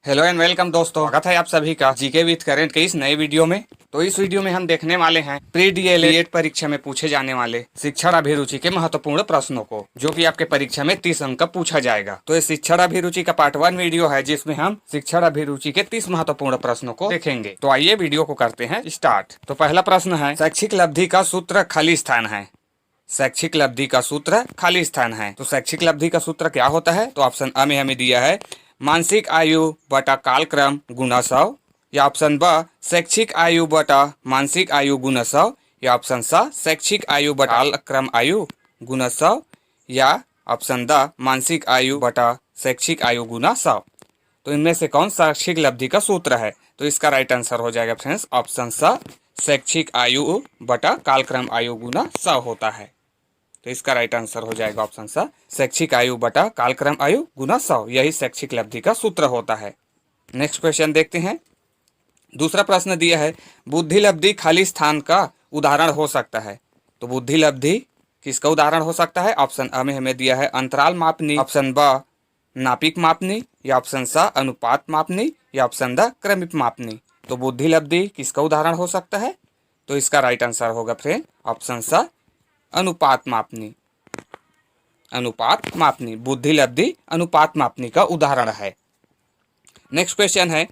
Hello and welcome दोस्तों, स्वागत है आप सभी का जीके विद करंट के इस नए वीडियो में। तो इस वीडियो में हम देखने वाले हैं प्री डीएलएड परीक्षा में पूछे जाने वाले शिक्षण अभिरुचि के महत्वपूर्ण प्रश्नों को, जो कि आपके परीक्षा में 30 अंक का पूछा जाएगा। तो ये शिक्षण अभिरुचि का पार्ट 1 वीडियो है, जिसमें हम शिक्षण अभिरुचि के 30 महत्वपूर्ण प्रश्नों को देखेंगे। तो आइए वीडियो को करते हैं स्टार्ट। तो पहला प्रश्न है, शैक्षिक लब्धि का सूत्र खाली स्थान है। शैक्षिक लब्धि का सूत्र खाली स्थान है। तो शैक्षिक लब्धि का सूत्र क्या होता है? तो ऑप्शन अ में हमें दिया है मानसिक आयु बटा कालक्रम गुना 100, या ऑप्शन ब शैक्षिक आयु बटा मानसिक आयु गुना 100, या ऑप्शन स शैक्षिक आयु बटा कालक्रम आयु गुना 100, या ऑप्शन द मानसिक आयु बटा शैक्षिक आयु गुना 100। तो इनमें से कौन शैक्षिक लब्धि का सूत्र है? तो इसका राइट आंसर हो जाएगा फ्रेंड्स ऑप्शन स शैक्षिक आयु बटा कालक्रम आयु गुना 100 होता है। तो इसका राइट आंसर हो जाएगा ऑप्शन सा शैक्षिक आयु बटा कालक्रम आयु गुना 100, यही शैक्षिक लब्धि का सूत्र होता है। नेक्स्ट क्वेश्चन देखते हैं। दूसरा प्रश्न दिया है, बुद्धि लब्धि खाली स्थान का उदाहरण हो सकता है। तो बुद्धि लब्धि किसका उदाहरण हो सकता है? ऑप्शन अ में हमें दिया है अंतराल मापनी, ऑप्शन ब नापिक मापनी, या ऑप्शन स अनुपात मापनी, या ऑप्शन द क्रमिक मापनी। तो बुद्धि लब्धि किसका उदाहरण हो सकता है? तो इसका राइट आंसर होगा फ्रेंड ऑप्शन स अनुपात मापनी। अनुपात मापनी बुद्धि लब्धि अनुपात मापनी का उदाहरण है। नेक्स्ट क्वेश्चन है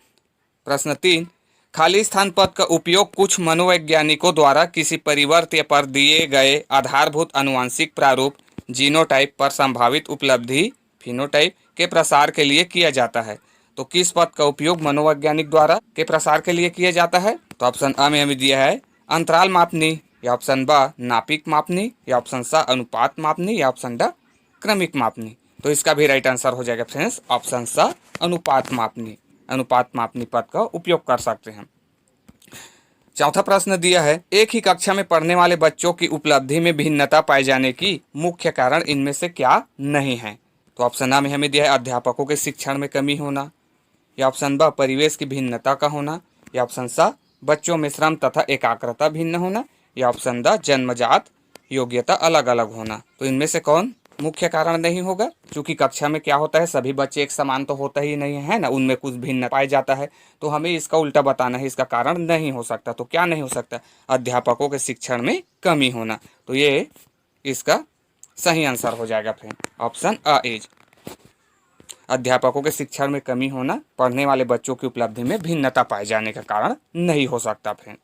प्रश्न 3, खाली स्थान पद का उपयोग कुछ मनोवैज्ञानिकों द्वारा किसी परिवर्त्य पर दिए गए आधारभूत आनुवंशिक प्रारूप जीनोटाइप पर संभावित उपलब्धि फिनोटाइप के प्रसार के लिए किया जाता है। तो किस पद का उपयोग मनोवैज्ञानिक द्वारा के प्रसार के लिए किया जाता है? तो ऑप्शन अ में हमें दिया है अंतराल मापनी, या ऑप्शन ब नापिक मापनी, या ऑप्शन स अनुपात मापनी, या ऑप्शन ड क्रमिक मापनी। तो इसका भी राइट आंसर हो जाएगा फ्रेंड्स ऑप्शन स अनुपात मापनी। अनुपात मापनी पद का उपयोग कर सकते हैं। चौथा प्रश्न दिया है, एक ही कक्षा में पढ़ने वाले बच्चों की उपलब्धि में भिन्नता पाए जाने की मुख्य कारण इनमें से क्या नहीं है? तो ऑप्शन आ में हमें दिया है अध्यापकों के शिक्षण में कमी होना, या ऑप्शन ब परिवेश की भिन्नता का होना, या ऑप्शन स बच्चों में श्रम तथा एकाग्रता भिन्न होना, या ऑप्शन द जन्मजात योग्यता अलग अलग होना। तो इनमें से कौन मुख्य कारण नहीं होगा? क्योंकि कक्षा में क्या होता है, सभी बच्चे एक समान तो होता ही नहीं है ना, उनमें कुछ भिन्न पाया जाता है। तो हमें इसका उल्टा बताना है, इसका कारण नहीं हो सकता। तो क्या नहीं हो सकता? अध्यापकों के शिक्षण में कमी होना। तो ये इसका सही आंसर हो जाएगा फ्रेंड ऑप्शन अ इज अध्यापकों के शिक्षण में कमी होना पढ़ने वाले बच्चों की उपलब्धि में भिन्नता पाए जाने का कारण नहीं हो सकता फ्रेंड।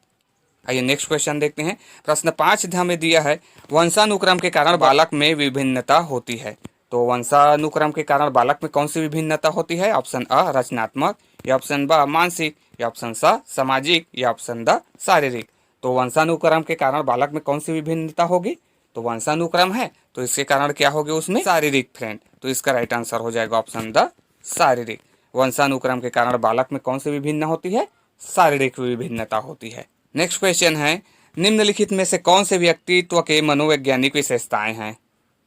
आइए नेक्स्ट क्वेश्चन देखते हैं। प्रश्न 5 हमें दिया है, वंशानुक्रम के कारण बालक में विभिन्नता होती है। तो वंशानुक्रम के कारण बालक में कौन सी विभिन्नता होती है? ऑप्शन अ रचनात्मक, या ऑप्शन ब मानसिक, या ऑप्शन स सामाजिक, या ऑप्शन द शारीरिक। तो वंशानुक्रम के कारण बालक में कौन सी विभिन्नता होगी? तो वंशानुक्रम है तो इसके कारण क्या होगी उसमें? शारीरिक फ्रेंड। तो इसका राइट आंसर हो जाएगा ऑप्शन द शारीरिक। वंशानुक्रम के कारण बालक में कौन सी विभिन्न होती है? शारीरिक विभिन्नता होती है। नेक्स्ट क्वेश्चन है, निम्नलिखित में से कौन से व्यक्तित्व के मनोवैज्ञानिक विशेषताएं हैं?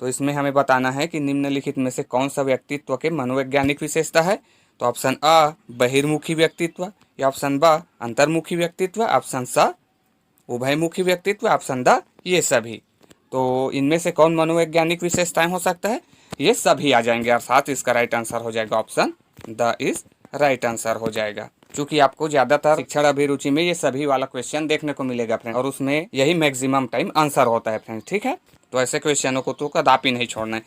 तो इसमें हमें बताना है कि निम्नलिखित में से कौन सा व्यक्तित्व के मनोवैज्ञानिक विशेषता है। तो ऑप्शन अ बहिर्मुखी व्यक्तित्व, या ऑप्शन ब अंतर्मुखी व्यक्तित्व, ऑप्शन स उभयमुखी व्यक्तित्व, ऑप्शन द ये सभी। तो इनमें से कौन मनोवैज्ञानिक विशेषताएं हो सकता है? ये सभी आ जाएंगे, अर्थात इसका राइट आंसर हो जाएगा option the is right answer हो जाएगा। क्योंकि आपको ज्यादातर शिक्षण अभिरुचि में ये सभी वाला क्वेश्चन देखने को मिलेगा फ्रेंड, और उसमें यही मैक्सिमम टाइम आंसर होता है फ्रेंड। ठीक है, तो ऐसे क्वेश्चनों को तो कदापि नहीं छोड़ना है।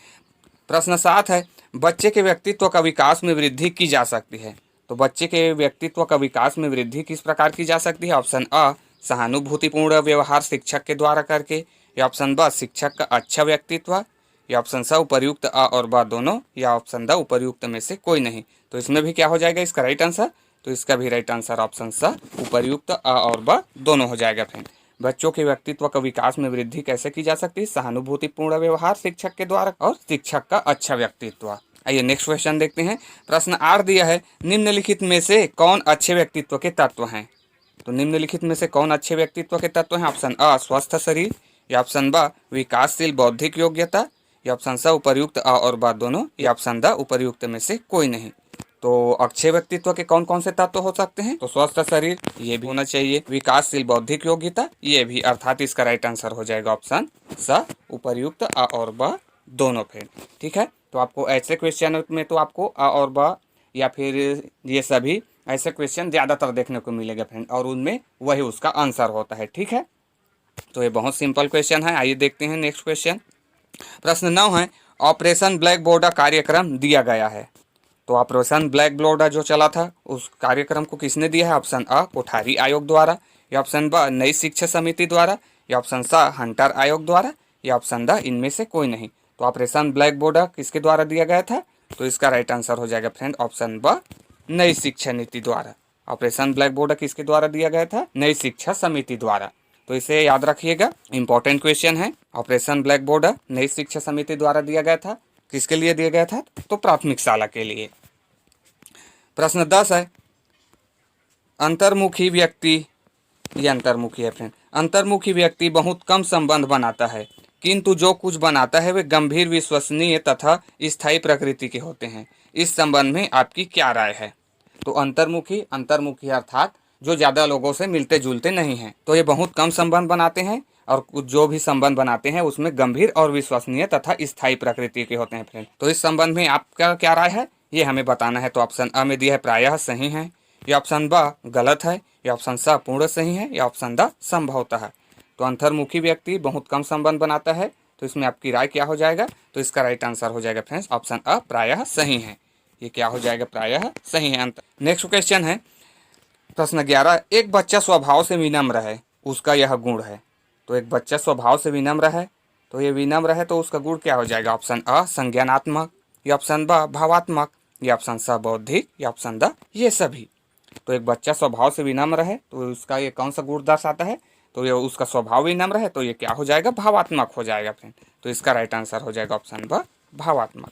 प्रश्न 7 है, बच्चे के व्यक्तित्व का विकास में वृद्धि की जा सकती है। तो बच्चे के व्यक्तित्व का विकास में वृद्धि किस प्रकार की जा सकती है? ऑप्शन अ सहानुभूतिपूर्ण व्यवहार शिक्षक के द्वारा करके, या ऑप्शन ब शिक्षक का अच्छा व्यक्तित्व, या ऑप्शन स उपर्युक्त अ और ब दोनों, या ऑप्शन द उपर्युक्त में से कोई नहीं। तो इसमें भी क्या हो जाएगा इसका राइट आंसर? तो इसका भी राइट आंसर ऑप्शन स उपर्युक्त अ और ब दोनों हो जाएगा फ्रेंड। बच्चों के व्यक्तित्व का विकास में वृद्धि कैसे की जा सकती है? सहानुभूतिपूर्ण व्यवहार शिक्षक के द्वारा और शिक्षक का अच्छा व्यक्तित्व। आइए नेक्स्ट क्वेश्चन देखते हैं। प्रश्न 8 दिया है, निम्नलिखित में से कौन अच्छे व्यक्तित्व के तत्व हैं? तो निम्नलिखित में से कौन अच्छे व्यक्तित्व के तत्व हैं? ऑप्शन अ स्वस्थ शरीर, या ऑप्शन ब विकासशील बौद्धिक योग्यता, या ऑप्शन स उपर्युक्त अ और ब दोनों, या ऑप्शन द उपर्युक्त में से कोई नहीं। तो अच्छे व्यक्तित्व के कौन कौन से तत्व हो सकते हैं? तो स्वस्थ शरीर ये भी होना चाहिए, विकासशील बौद्धिक योग्यता ये भी, अर्थात इसका राइट आंसर हो जाएगा ऑप्शन स उपर्युक्त अ और ब दोनों फ्रेंड। ठीक है, तो आपको ऐसे क्वेश्चन में तो आपको अ और ब या फिर ये सभी ऐसे क्वेश्चन ज़्यादातर देखने को मिलेगा फ्रेंड, और उनमें वही उसका आंसर होता है। ठीक है, तो ये बहुत सिंपल क्वेश्चन है। आइए देखते हैं नेक्स्ट क्वेश्चन। प्रश्न 9 है, ऑपरेशन ब्लैक बोर्ड कार्यक्रम दिया गया है। तो ऑपरेशन ब्लैक बोर्ड जो चला था उस कार्यक्रम को किसने दिया है? ऑप्शन अ कोठारी आयोग द्वारा, या ऑप्शन ब नई शिक्षा समिति द्वारा, या ऑप्शन स हंटर आयोग द्वारा, या ऑप्शन द इनमें से कोई नहीं। तो ऑपरेशन ब्लैक बोर्ड किसके द्वारा दिया गया था? तो इसका राइट आंसर हो जाएगा फ्रेंड ऑप्शन ब नई शिक्षा नीति द्वारा। ऑपरेशन ब्लैक बोर्ड किसके द्वारा दिया गया था? नई शिक्षा समिति द्वारा। तो इसे याद रखिएगा, इंपॉर्टेंट क्वेश्चन है। ऑपरेशन ब्लैक बोर्ड नई शिक्षा समिति द्वारा दिया गया था। किसके लिए दिया गया था? तो प्राथमिक शाला के लिए। प्रश्न 10 है, अंतर्मुखी व्यक्ति, ये अंतर्मुखी है फ्रेंड, अंतर्मुखी व्यक्ति बहुत कम संबंध बनाता है, किंतु जो कुछ बनाता है वे गंभीर, विश्वसनीय तथा स्थायी प्रकृति के होते हैं। इस संबंध में आपकी क्या राय है? तो अंतर्मुखी, अंतर्मुखी अर्थात जो ज़्यादा लोगों से मिलते जुलते नहीं हैं, तो ये बहुत कम संबंध बनाते हैं, और कुछ जो भी संबंध बनाते हैं उसमें गंभीर और विश्वसनीय तथा स्थायी प्रकृति के होते हैं फ्रेंड। तो इस संबंध में आपका क्या राय है, ये हमें बताना है। तो ऑप्शन अ में दिया है प्रायः सही है, या ऑप्शन ब गलत है, या ऑप्शन स पूर्ण सही है, या ऑप्शन द संभवतः है। तो अंतर्मुखी व्यक्ति बहुत कम संबंध बनाता है, तो इसमें आपकी राय क्या हो जाएगा? तो इसका राइट आंसर हो जाएगा फ्रेंड्स ऑप्शन अ प्रायः सही है। ये क्या हो जाएगा? प्रायः सही है। नेक्स्ट क्वेश्चन है प्रश्न 11, एक बच्चा स्वभाव से विनम्र है, उसका यह गुण है। तो एक बच्चा स्वभाव से विनम्र है, तो ये विनम्र है तो उसका गुण क्या हो जाएगा? ऑप्शन अ संज्ञानात्मक, या ऑप्शन ब भावात्मक, या ऑप्शन स बौद्धिक, या ऑप्शन द ये सभी। तो एक बच्चा स्वभाव से विनम्र है तो उसका ये कौन सा गुण दर्शाता है? तो ये उसका स्वभाव विनम्र है, तो ये क्या हो जाएगा? भावात्मक हो जाएगा फ्रेंड। तो इसका राइट आंसर हो जाएगा ऑप्शन ब भावात्मक।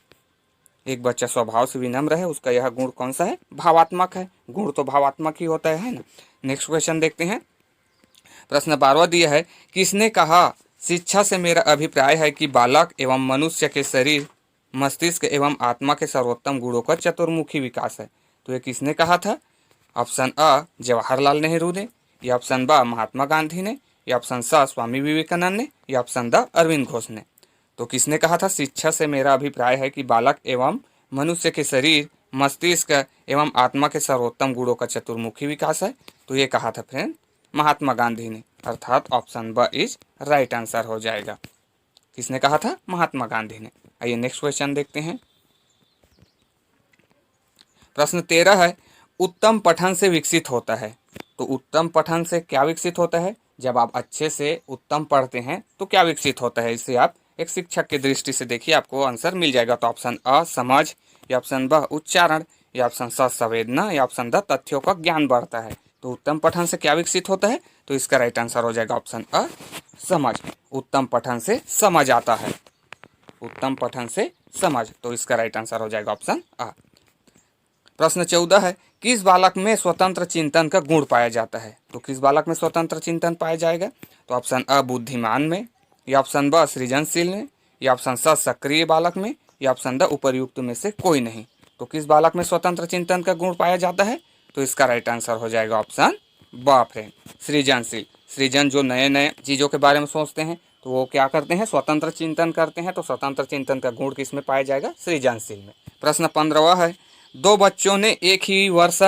एक बच्चा स्वभाव से विनम्र है, उसका यह गुण कौन सा है? भावात्मक है। गुण तो भावात्मक ही होता है ना। नेक्स्ट क्वेश्चन देखते हैं। प्रश्न 12 दिया है, किसने कहा शिक्षा से मेरा अभिप्राय है कि बालक एवं मनुष्य के शरीर, मस्तिष्क एवं आत्मा के सर्वोत्तम गुणों का चतुर्मुखी विकास है। तो ये किसने कहा था? ऑप्शन अ जवाहरलाल नेहरू ने, या ऑप्शन ब महात्मा गांधी ने, या ऑप्शन स स्वामी विवेकानंद ने, या ऑप्शन द अरविंद घोष ने। तो किसने कहा था शिक्षा से मेरा अभिप्राय है कि बालक एवं मनुष्य के शरीर, मस्तिष्क एवं आत्मा के सर्वोत्तम गुणों का चतुर्मुखी विकास है? तो ये कहा था फ्रेंड महात्मा गांधी ने, अर्थात ऑप्शन ब इज राइट आंसर हो जाएगा। किसने कहा था? महात्मा गांधी ने। आइए नेक्स्ट क्वेश्चन देखते हैं। प्रश्न 13 है, उत्तम पठन से विकसित होता है। तो उत्तम पठन से क्या विकसित होता है? जब आप अच्छे से उत्तम पढ़ते हैं तो क्या विकसित होता है? इसे आप एक शिक्षक की दृष्टि से देखिए, आपको आंसर मिल जाएगा। तो ऑप्शन अ समझ, या ऑप्शन ब उच्चारण, या ऑप्शन स संवेदना, या ऑप्शन द तथ्यों का ज्ञान बढ़ता है। तो उत्तम पठन से क्या विकसित होता है? तो इसका राइट आंसर हो जाएगा ऑप्शन अ समझ। उत्तम पठन से समझ आता है, उत्तम पठन से समझ। तो इसका राइट आंसर हो जाएगा ऑप्शन अ। प्रश्न 14 है, किस बालक में स्वतंत्र चिंतन का गुण पाया जाता है? तो किस बालक में स्वतंत्र चिंतन पाया जाएगा? तो ऑप्शन अ बुद्धिमान में, या ऑप्शन ब सृजनशील में, या ऑप्शन स सक्रिय बालक में, या ऑप्शन द उपर्युक्त में से कोई नहीं। तो किस बालक में स्वतंत्र चिंतन का गुण पाया जाता है? तो इसका राइट आंसर हो जाएगा ऑप्शन ब फ्रेंड सृजनशील। सृजन जो नए नए चीज़ों के बारे में सोचते हैं तो वो क्या करते हैं? स्वतंत्र चिंतन करते हैं। तो स्वतंत्र चिंतन का गुण किस में पाया जाएगा? सृजनशील में। प्रश्न 15 है, दो बच्चों ने एक ही वर्ष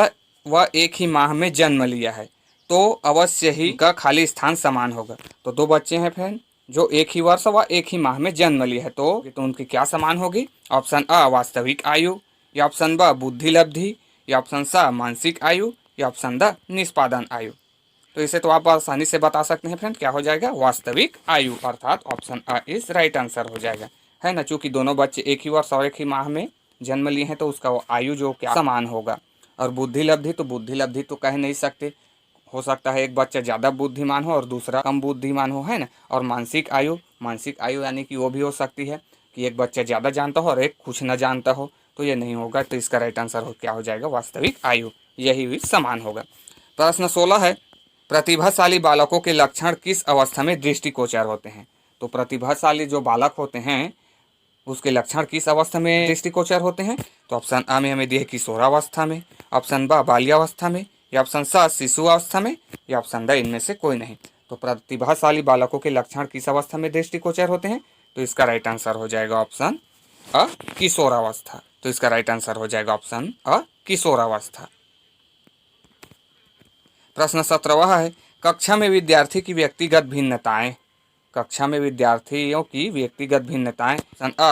व एक ही माह में जन्म लिया है, तो अवश्य ही का खाली स्थान समान होगा। तो दो बच्चे हैं फ्रेंड जो एक ही वर्ष व एक ही माह में जन्म लिए है, तो उनकी क्या समान होगी? ऑप्शन अ वास्तविक आयु, या ऑप्शन ब बुद्धि लब्धि, या ऑप्शन स मानसिक आयु, या ऑप्शन द निष्पादन आयु। तो इसे तो आप आसानी से बता सकते हैं फ्रेंड, क्या हो जाएगा? वास्तविक आयु, अर्थात ऑप्शन अ इस राइट आंसर हो जाएगा, है ना। चूंकि दोनों बच्चे एक ही वर्ष और एक ही माह में जन्म लिए हैं तो उसका वो आयु जो क्या समान होगा। और बुद्धि लब्धि, तो बुद्धि लब्धि तो कह नहीं सकते, हो सकता है एक बच्चा ज़्यादा बुद्धिमान हो और दूसरा कम बुद्धिमान हो, है ना। और मानसिक आयु, मानसिक आयु यानी कि वो भी हो सकती है कि एक बच्चा ज़्यादा जानता हो और एक कुछ न जानता हो, तो ये नहीं होगा। तो इसका राइट आंसर क्या हो जाएगा? वास्तविक आयु, यही भी समान होगा। प्रश्न 16 है, प्रतिभाशाली बालकों के लक्षण किस अवस्था में दृष्टिगोचर होते हैं? तो प्रतिभाशाली जो बालक होते हैं उसके लक्षण किस अवस्था में दृष्टिगोचर होते हैं? तो ऑप्शन आ में हमें दिए किशोरावस्था में, ऑप्शन ब बाल्यावस्था में, या ऑप्शन स शिशु अवस्था में, या ऑप्शन द इनमें से कोई नहीं। तो प्रतिभाशाली बालकों के लक्षण किस अवस्था में दृष्टिगोचर होते हैं? तो इसका राइट आंसर हो जाएगा ऑप्शन अ किशोरावस्था। तो इसका राइट आंसर हो जाएगा ऑप्शन अ किशोरावस्था। प्रश्न 17वां है, कक्षा में विद्यार्थी की व्यक्तिगत भिन्नताएं। कक्षा में विद्यार्थियों की व्यक्तिगत भिन्नताएं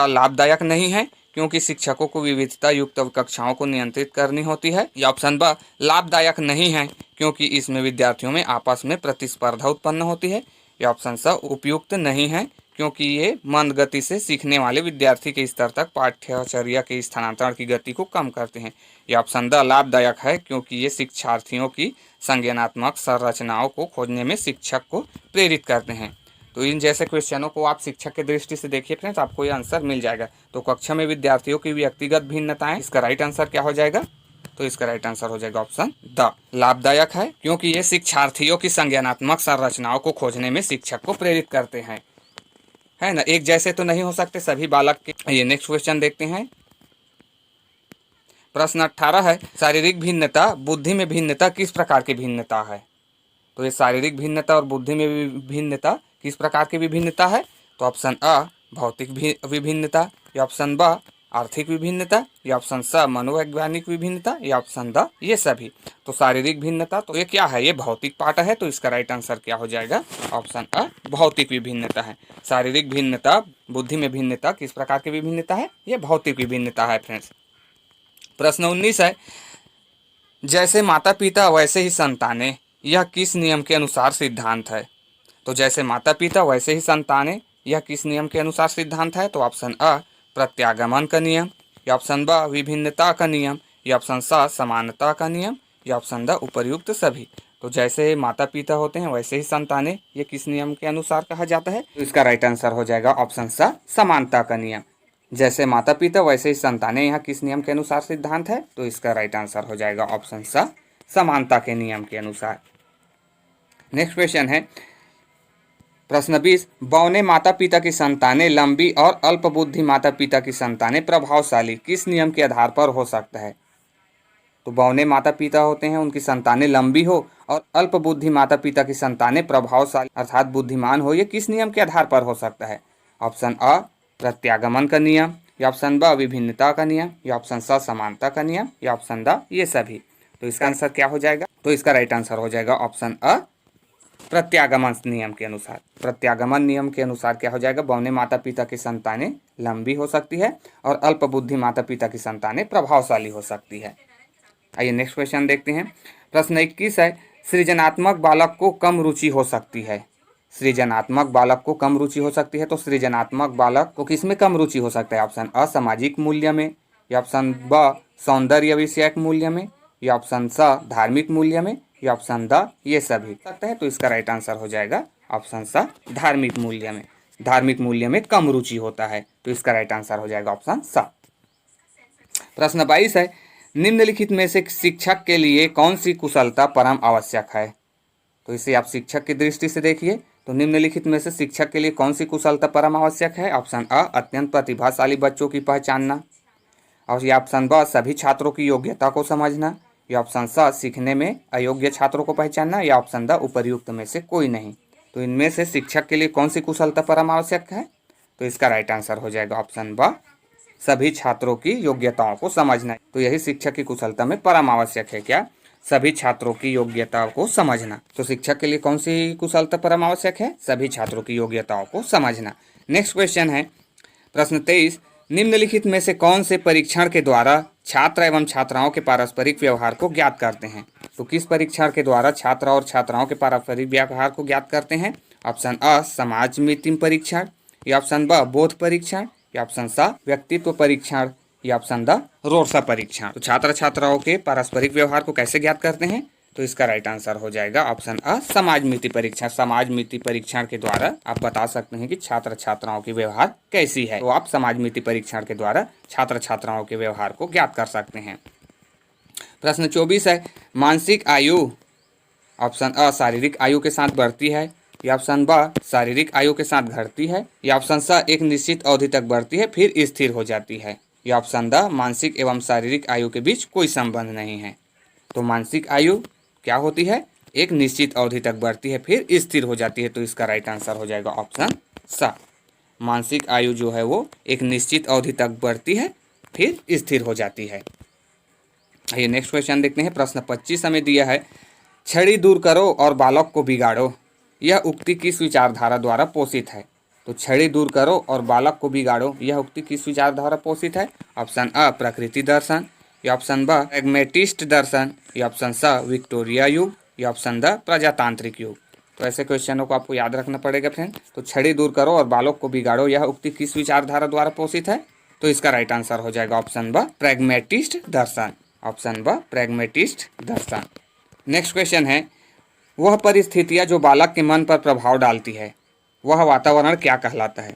लाभदायक नहीं है क्योंकि शिक्षकों को विविधता युक्त कक्षाओं को नियंत्रित करनी होती है। या ऑप्शन ब, लाभदायक नहीं है क्योंकि इसमें विद्यार्थियों में आपस में प्रतिस्पर्धा उत्पन्न होती है। या ऑप्शन स, उपयुक्त नहीं है क्योंकि ये मंद गति से सीखने वाले विद्यार्थी के स्तर तक पाठ्यचर्या के स्थानांतरण की गति को कम करते हैं। या ऑप्शन द, लाभदायक है क्योंकि ये शिक्षार्थियों की संज्ञानात्मक संरचनाओं को खोजने में शिक्षक को प्रेरित करते हैं। तो इन जैसे क्वेश्चनों को आप शिक्षक की दृष्टि से देखिए फ्रेंड्स, आपको ये आंसर मिल जाएगा। तो कक्षा में विद्यार्थियों की व्यक्तिगत भिन्नताएं, इसका राइट आंसर क्या हो जाएगा? तो इसका राइट आंसर हो जाएगा ऑप्शन द, लाभदायक है क्योंकि ये शिक्षार्थियों की संज्ञानात्मक संरचनाओं को खोजने में शिक्षक को प्रेरित करते हैं, है ना। एक जैसे तो नहीं हो सकते सभी बालक के। ये नेक्स्ट क्वेश्चन देखते हैं। प्रश्न 18 है, शारीरिक भिन्नता बुद्धि में भिन्नता किस प्रकार की भिन्नता है? तो ये शारीरिक भिन्नता और बुद्धि में भिन्नता किस प्रकार की विभिन्नता है? तो ऑप्शन अ, भौतिक विभिन्नता। या ऑप्शन ब, आर्थिक विभिन्नता। या ऑप्शन स, मनोवैज्ञानिक विभिन्नता। या ऑप्शन द, ये सभी। तो शारीरिक भिन्नता तो ये क्या है? ये भौतिक पार्ट है, तो इसका राइट आंसर क्या हो जाएगा? ऑप्शन अ, भौतिक विभिन्नता है। शारीरिक भिन्नता, बुद्धि में भिन्नता किस प्रकार की विभिन्नता है? ये भौतिक विभिन्नता है फ्रेंड्स। प्रश्न 19 है, जैसे माता पिता वैसे ही संतानें, यह किस नियम के अनुसार सिद्धांत है? तो जैसे माता पिता वैसे ही संतानें, यह किस नियम के अनुसार सिद्धांत है? तो ऑप्शन अ, प्रत्यागमन का नियम। या ऑप्शन ब, विभिन्नता का नियम। या ऑप्शन स, समानता का नियम। या ऑप्शन द, उपर्युक्त सभी। तो जैसे माता पिता होते हैं वैसे ही संतानें, ये किस नियम के अनुसार कहा जाता है? तो इसका राइट आंसर हो जाएगा ऑप्शन स, समानता का नियम। जैसे माता पिता वैसे ही संतानें, यहाँ किस नियम के अनुसार सिद्धांत है? तो इसका राइट आंसर हो जाएगा ऑप्शन स, समानता के नियम के अनुसार। नेक्स्ट क्वेश्चन है प्रश्न 20, बौने माता पिता की संतानें लंबी और अल्प बुद्धि माता पिता की संतानें प्रभावशाली किस नियम के आधार पर हो सकता है? तो बौने माता पिता होते हैं, उनकी संतानें लंबी हो और अल्प बुद्धि माता पिता की संतानें प्रभावशाली अर्थात बुद्धिमान हो, ये किस नियम के आधार पर हो सकता है? ऑप्शन अ, प्रत्यागमन का नियम। या ऑप्शन ब, विभिन्नता का नियम। या ऑप्शन स, समानता का नियम। या ऑप्शन द, ये सभी। तो इसका आंसर क्या हो जाएगा? तो इसका राइट आंसर हो जाएगा ऑप्शन अ, प्रत्यागमन नियम के अनुसार। प्रत्यागमन नियम के अनुसार क्या हो जाएगा? बौने माता पिता की संतानें लंबी हो सकती है और अल्प बुद्धि माता पिता की संतानें प्रभावशाली हो सकती है। आइए नेक्स्ट क्वेश्चन देखते हैं। प्रश्न 21 है, सृजनात्मक बालक को कम रुचि हो सकती है। सृजनात्मक बालक को कम रुचि हो सकती है, तो सृजनात्मक बालक को किसमें कम रुचि हो सकता है? ऑप्शन अ, सामाजिक मूल्य में। या ऑप्शन ब, सौंदर्य विषयक मूल्य में। या ऑप्शन स, धार्मिक मूल्य में। या ऑप्शन द, ये सभी सकता है। तो इसका राइट आंसर हो जाएगा ऑप्शन स, धार्मिक मूल्य में। धार्मिक मूल्य में कम रुचि होता है, तो इसका राइट आंसर हो जाएगा ऑप्शन स। प्रश्न 22 है, निम्नलिखित में से शिक्षक के लिए कौन सी कुशलता परम आवश्यक है? तो इसे आप शिक्षक की दृष्टि से देखिए। तो निम्नलिखित में से शिक्षक के लिए कौन सी कुशलता परम आवश्यक है? ऑप्शन अ, अत्यंत प्रतिभाशाली बच्चों की पहचानना। और या ऑप्शन ब, सभी छात्रों की योग्यता को समझना। या ऑप्शन स, सीखने में अयोग्य छात्रों को पहचानना। या ऑप्शन द, उपर्युक्त में से कोई नहीं। तो इनमें से शिक्षक के लिए कौन सी कुशलता परम आवश्यक है? तो इसका राइट आंसर हो जाएगा ऑप्शन ब, सभी छात्रों की योग्यताओं को समझना। तो यही शिक्षक की कुशलता में परम आवश्यक है, क्या? सभी छात्रों की योग्यताओं को समझना। तो शिक्षक के लिए कौन सी कुशलता परम आवश्यक है? सभी छात्रों की योग्यताओं को समझना। नेक्स्ट क्वेश्चन है प्रश्न 23, निम्नलिखित में से कौन से परीक्षण के द्वारा छात्र एवं छात्राओं के पारस्परिक व्यवहार को ज्ञात करते हैं? तो किस परीक्षण के द्वारा छात्र और छात्राओं के पारस्परिक व्यवहार को ज्ञात करते हैं? ऑप्शन अ, समाज मितिम परीक्षण। या ऑप्शन ब, बोध परीक्षण। या ऑप्शन स, व्यक्तित्व परीक्षण। या ऑप्शन द, रोर्सा परीक्षण। तो छात्र छात्राओं के पारस्परिक व्यवहार को कैसे ज्ञात करते हैं? तो इसका राइट आंसर हो जाएगा ऑप्शन अ, समाज मिति परीक्षण। समाज मिति परीक्षण के द्वारा आप बता सकते हैं कि छात्र छात्राओं की व्यवहार कैसी है। तो आप समाज मिति परीक्षण के द्वारा छात्र छात्राओं के व्यवहार को ज्ञात कर सकते हैं। प्रश्न 24 है, मानसिक आयु ऑप्शन अ, शारीरिक आयु के साथ बढ़ती है। या ऑप्शन ब, शारीरिक आयु के साथ घटती है। या ऑप्शन स, एक निश्चित अवधि तक बढ़ती है फिर स्थिर हो जाती है। या ऑप्शन द, मानसिक एवं शारीरिक आयु के बीच कोई संबंध नहीं है। तो मानसिक आयु क्या होती है? एक निश्चित अवधि तक बढ़ती है फिर स्थिर हो जाती है। तो इसका राइट आंसर हो जाएगा ऑप्शन स, मानसिक आयु जो है वो एक निश्चित अवधि तक बढ़ती है फिर स्थिर हो जाती है। आइए नेक्स्ट क्वेश्चन देखते हैं। प्रश्न 25 हमें दिया है, छड़ी दूर करो और बालक को बिगाड़ो, यह उक्ति किस विचारधारा द्वारा पोषित है? तो छड़ी दूर करो और बालक को बिगाड़ो, यह उक्ति किस विचारधारा पोषित है? ऑप्शन अ प्रकृति दर्शन, या ऑप्शन ब प्रैग्मेटिस्ट दर्शन, या ऑप्शन स विक्टोरिया युग, या ऑप्शन द प्रजातांत्रिक युग। तो ऐसे क्वेश्चनों को आपको याद रखना पड़ेगा फ्रेंड। तो छड़ी दूर करो और बालक को बिगाड़ो, यह उक्ति किस विचारधारा द्वारा पोषित है? तो इसका राइट आंसर हो जाएगा ऑप्शन ब प्रैग्मेटिस्ट दर्शन, ऑप्शन ब प्रैग्मेटिस्ट दर्शन। नेक्स्ट क्वेश्चन है, वह परिस्थितियाँ जो बालक के मन पर प्रभाव डालती है वह वातावरण क्या कहलाता है?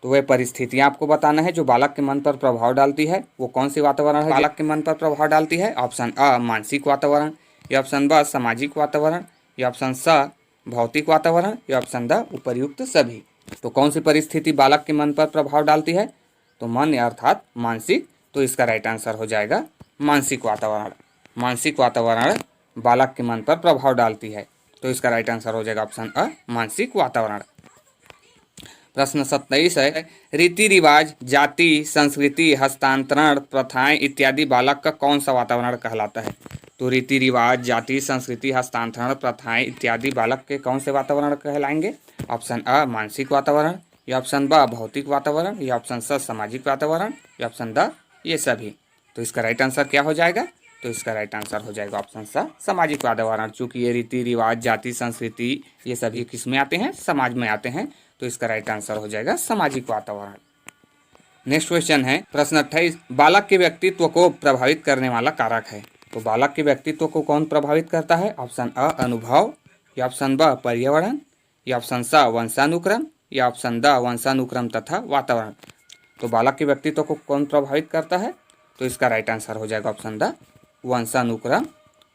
तो वह परिस्थितियाँ आपको बताना है जो बालक के मन पर प्रभाव डालती है, वो कौन सी वातावरण है बालक के मन पर प्रभाव डालती है? ऑप्शन अ मानसिक वातावरण, या ऑप्शन ब सामाजिक वातावरण, या ऑप्शन स भौतिक वातावरण, या ऑप्शन द उपर्युक्त सभी। तो कौन सी परिस्थिति बालक के मन पर प्रभाव डालती है? तो मन अर्थात मानसिक। तो इसका राइट आंसर हो जाएगा मानसिक वातावरण। मानसिक वातावरण बालक के मन पर प्रभाव डालती है, तो इसका राइट आंसर हो जाएगा ऑप्शन अ मानसिक वातावरण। प्रश्न 27 है, रीति रिवाज, जाति, संस्कृति, हस्तांतरण, प्रथाएं इत्यादि बालक का कौन सा वातावरण कहलाता है? तो रीति रिवाज, जाति, संस्कृति, हस्तांतरण, प्रथाएं इत्यादि बालक के कौन से वातावरण कहलाएंगे? ऑप्शन अ मानसिक वातावरण, या ऑप्शन ब भौतिक वातावरण, या ऑप्शन स सामाजिक वातावरण, या ऑप्शन द ये सभी। तो इसका राइट आंसर क्या हो जाएगा? तो इसका राइट आंसर हो जाएगा ऑप्शन स सामाजिक वातावरण। चूंकि ये रीति रिवाज, जाति, संस्कृति ये सभी किस में आते हैं? समाज में आते हैं। तो इसका राइट आंसर हो जाएगा सामाजिक वातावरण। नेक्स्ट क्वेश्चन है प्रश्न 28, बालक के व्यक्तित्व को प्रभावित करने वाला कारक है। तो बालक के व्यक्तित्व को कौन प्रभावित करता है? ऑप्शन अ अनुभव, या ऑप्शन ब पर्यावरण, या ऑप्शन स वंशानुक्रम, या ऑप्शन द वंशानुक्रम तथा वातावरण। तो बालक के व्यक्तित्व को कौन प्रभावित करता है? तो इसका राइट आंसर हो जाएगा ऑप्शन द वंशानुक्रम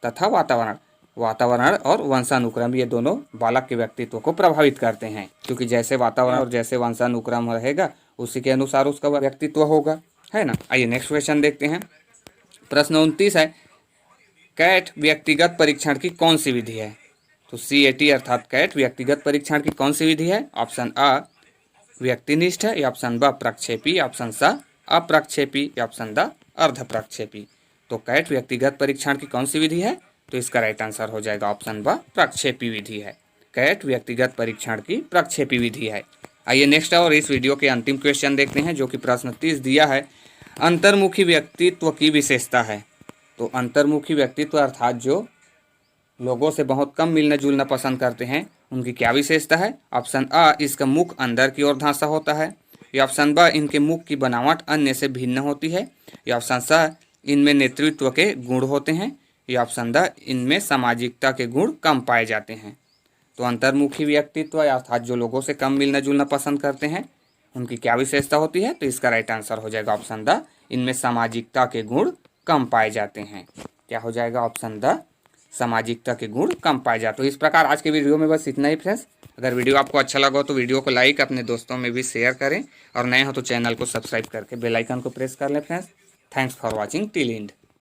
तथा वातावरण। वातावरण और वंशानुक्रम ये दोनों बालक के व्यक्तित्व को प्रभावित करते हैं, क्योंकि जैसे वातावरण और जैसे वंशानुक्रम रहेगा उसी के अनुसार उसका व्यक्तित्व होगा, है ना। आइए नेक्स्ट क्वेश्चन देखते हैं। प्रश्न 29 है, कैट व्यक्तिगत परीक्षण की कौन सी विधि है? तो CAT अर्थात कैट व्यक्तिगत परीक्षण की कौन सी विधि है? ऑप्शन अ व्यक्तिनिष्ठ, या ऑप्शन ब प्रक्षेपी, या ऑप्शन स अप्रक्षेपी, या ऑप्शन द अर्ध प्रक्षेपी। तो कैट व्यक्तिगत परीक्षण की कौन सी विधि है? तो इसका राइट आंसर हो जाएगा ऑप्शन ब प्रक्षेपी विधि है। कैट व्यक्तिगत परीक्षण की प्रक्षेपी विधि है। आइए नेक्स्ट और इस वीडियो के अंतिम क्वेश्चन देखते हैं, जो कि प्रश्न 30 दिया है, अंतर्मुखी व्यक्तित्व की विशेषता है। तो अंतर्मुखी व्यक्तित्व अर्थात जो लोगों से बहुत कम मिलना जुलना पसंद करते हैं, उनकी क्या विशेषता है? ऑप्शन अ इसका मुख अंदर की ओर धंसा होता है, या ऑप्शन ब इनके मुख की बनावट अन्य से भिन्न होती है, या ऑप्शन स इनमें नेतृत्व के गुण होते हैं, या ऑप्शन द इनमें सामाजिकता के गुण कम पाए जाते हैं। तो अंतर्मुखी व्यक्तित्व अर्थात जो लोगों से कम मिलना जुलना पसंद करते हैं, उनकी क्या विशेषता होती है? तो इसका राइट आंसर हो जाएगा ऑप्शन द इनमें सामाजिकता के गुण कम पाए जाते हैं। क्या हो जाएगा? ऑप्शन द सामाजिकता के गुण कम पाए जाते। तो इस प्रकार आज के वीडियो में बस इतना ही फ्रेंड्स। अगर वीडियो आपको अच्छा लगा हो तो वीडियो को लाइक, अपने दोस्तों में भी शेयर करें, और नए हो तो चैनल को सब्सक्राइब करके बेल आइकन को प्रेस कर लें friends. Thanks for watching till and.